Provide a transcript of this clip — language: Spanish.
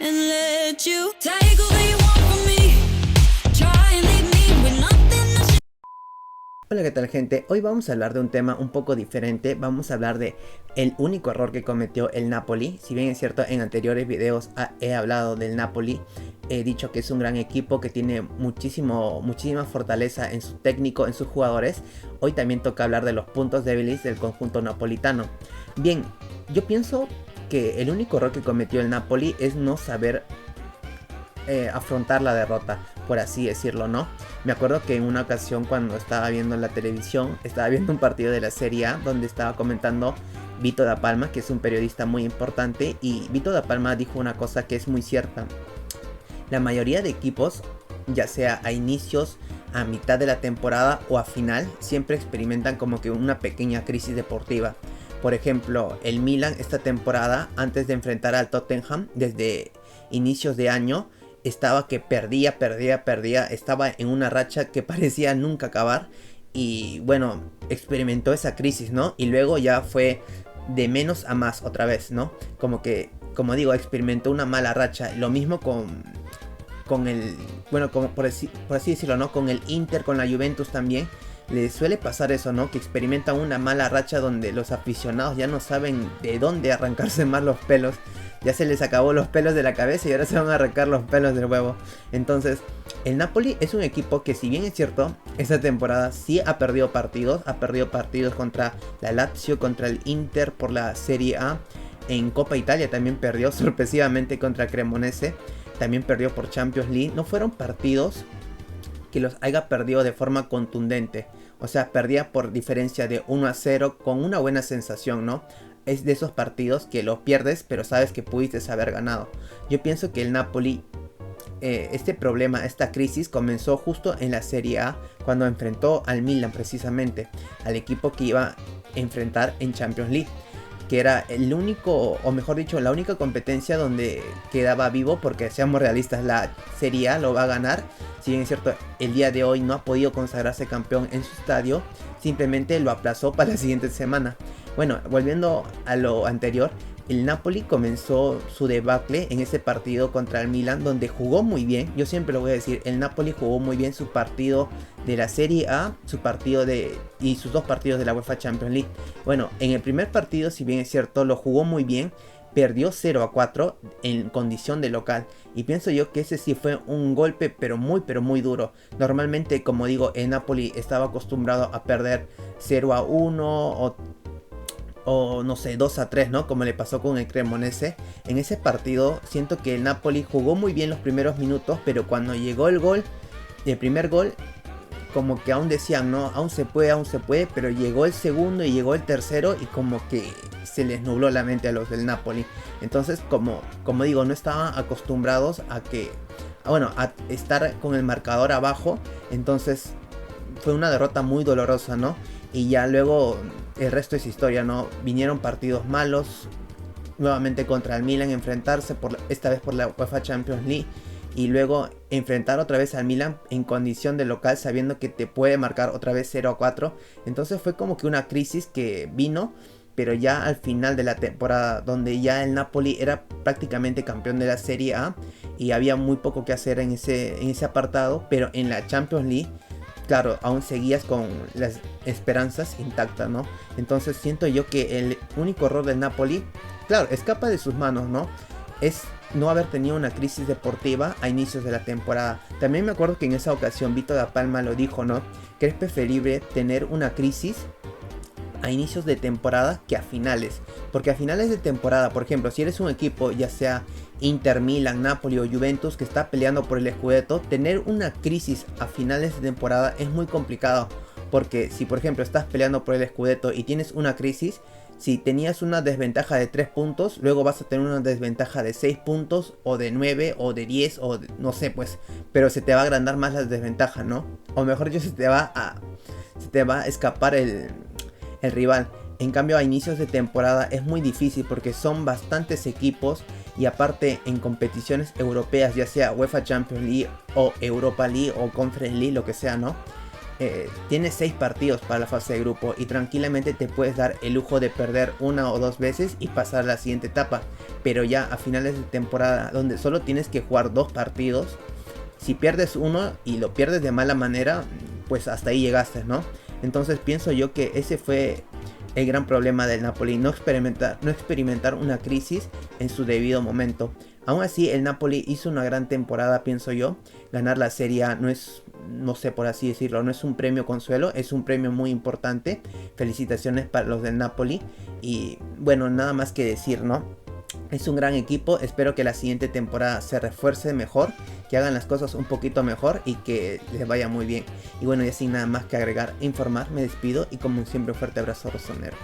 and let you take all that you want from me. Try and leave me with nothing to show. Hola, ¿qué tal, gente? Hoy vamos a hablar de un tema un poco diferente. Vamos a hablar de el único error que cometió el Napoli. Si bien es cierto, en anteriores videos he hablado del Napoli, he dicho que es un gran equipo que tiene muchísima fortaleza en su técnico, en sus jugadores. Hoy también toca hablar de los puntos débiles del conjunto napolitano. Bien, yo pienso que el único error que cometió el Napoli es no saber afrontar la derrota, por así decirlo, ¿no? Me acuerdo que en una ocasión, cuando estaba viendo la televisión, estaba viendo un partido de la Serie A donde estaba comentando Vito da Palma, que es un periodista muy importante, y Vito da Palma dijo una cosa que es muy cierta. La mayoría de equipos, ya sea a inicios, a mitad de la temporada o a final, siempre experimentan como que una pequeña crisis deportiva. Por ejemplo, el Milan esta temporada, antes de enfrentar al Tottenham, desde inicios de año, estaba que perdía, estaba en una racha que parecía nunca acabar. Y bueno, experimentó esa crisis, ¿no? Y luego ya fue de menos a más otra vez, ¿no? Como que, como digo, experimentó una mala racha. Lo mismo con el, bueno, como por así decirlo, ¿no? Con el Inter, con la Juventus también. Les suele pasar eso, ¿no? Que experimentan una mala racha donde los aficionados ya no saben de dónde arrancarse más los pelos. Ya se les acabó los pelos de la cabeza y ahora se van a arrancar los pelos del huevo. Entonces, el Napoli es un equipo que, si bien es cierto, esta temporada sí ha perdido partidos. Ha perdido partidos contra la Lazio, contra el Inter por la Serie A. En Copa Italia también perdió sorpresivamente contra Cremonese. También perdió por Champions League. No fueron partidos que los haya perdido de forma contundente. O sea, perdía por diferencia de 1-0 con una buena sensación, ¿no? Es de esos partidos que los pierdes, pero sabes que pudiste haber ganado. Yo pienso que el Napoli, este problema, esta crisis comenzó justo en la Serie A, cuando enfrentó al Milan, precisamente, al equipo que iba a enfrentar en Champions League, que era el único, o mejor dicho, la única competencia donde quedaba vivo, porque seamos realistas, la Serie A lo va a ganar. Si bien es cierto, el día de hoy no ha podido consagrarse campeón en su estadio, simplemente lo aplazó para la siguiente semana. Bueno, volviendo a lo anterior, el Napoli comenzó su debacle en ese partido contra el Milan, donde jugó muy bien. Yo siempre lo voy a decir, el Napoli jugó muy bien su partido de la Serie A, y sus dos partidos de la UEFA Champions League. Bueno, en el primer partido, si bien es cierto, lo jugó muy bien. Perdió 0-4 en condición de local. Y pienso yo que ese sí fue un golpe pero muy duro. Normalmente, como digo, el Napoli estaba acostumbrado a perder 0-1 o no sé, 2-3, ¿no? Como le pasó con el Cremonese. En ese partido siento que el Napoli jugó muy bien los primeros minutos, pero cuando llegó el primer gol, como que aún decían, no, aún se puede, pero llegó el segundo y llegó el tercero y como que se les nubló la mente a los del Napoli. Entonces, como digo, no estaban acostumbrados a estar con el marcador abajo. Entonces fue una derrota muy dolorosa, ¿no? Y ya luego el resto es historia, ¿no? Vinieron partidos malos, nuevamente contra el Milan, enfrentarse esta vez por la UEFA Champions League. Y luego enfrentar otra vez al Milan en condición de local, sabiendo que te puede marcar otra vez 0-4. Entonces fue como que una crisis que vino, pero ya al final de la temporada, donde ya el Napoli era prácticamente campeón de la Serie A y había muy poco que hacer en ese apartado. Pero en la Champions League, claro, aún seguías con las esperanzas intactas, ¿no? Entonces siento yo que el único error del Napoli, claro, escapa de sus manos, ¿no? Es no haber tenido una crisis deportiva a inicios de la temporada. También me acuerdo que en esa ocasión Vito da Palma lo dijo, ¿no? Que es preferible tener una crisis a inicios de temporada que a finales. Porque a finales de temporada, por ejemplo, si eres un equipo, ya sea Inter, Milan, Napoli o Juventus, que está peleando por el Scudetto, tener una crisis a finales de temporada es muy complicado. Porque si, por ejemplo, estás peleando por el Scudetto y tienes una crisis, si tenías una desventaja de 3 puntos, luego vas a tener una desventaja de 6 puntos, o de 9, o de 10, no sé, pues. Pero se te va a agrandar más la desventaja, ¿no? O mejor dicho, se te va a escapar el rival. En cambio, a inicios de temporada es muy difícil porque son bastantes equipos. Y aparte, en competiciones europeas, ya sea UEFA Champions League o Europa League o Conference League, lo que sea, ¿no? tienes 6 partidos para la fase de grupo y tranquilamente te puedes dar el lujo de perder 1 o 2 veces y pasar a la siguiente etapa. Pero ya a finales de temporada, donde solo tienes que jugar 2 partidos, si pierdes uno y lo pierdes de mala manera, pues hasta ahí llegaste, ¿no? Entonces pienso yo que ese fue el gran problema del Napoli, no experimentar una crisis en su debido momento. Aún así, el Napoli hizo una gran temporada, pienso yo. Ganar la Serie A no es, no sé, por así decirlo, no es un premio consuelo, es un premio muy importante. Felicitaciones para los del Napoli. Y bueno, nada más que decir, ¿no? Es un gran equipo, espero que la siguiente temporada se refuerce mejor, que hagan las cosas un poquito mejor y que les vaya muy bien. Y bueno, ya sin nada más que agregar, informar, me despido y como siempre un fuerte abrazo rosonero.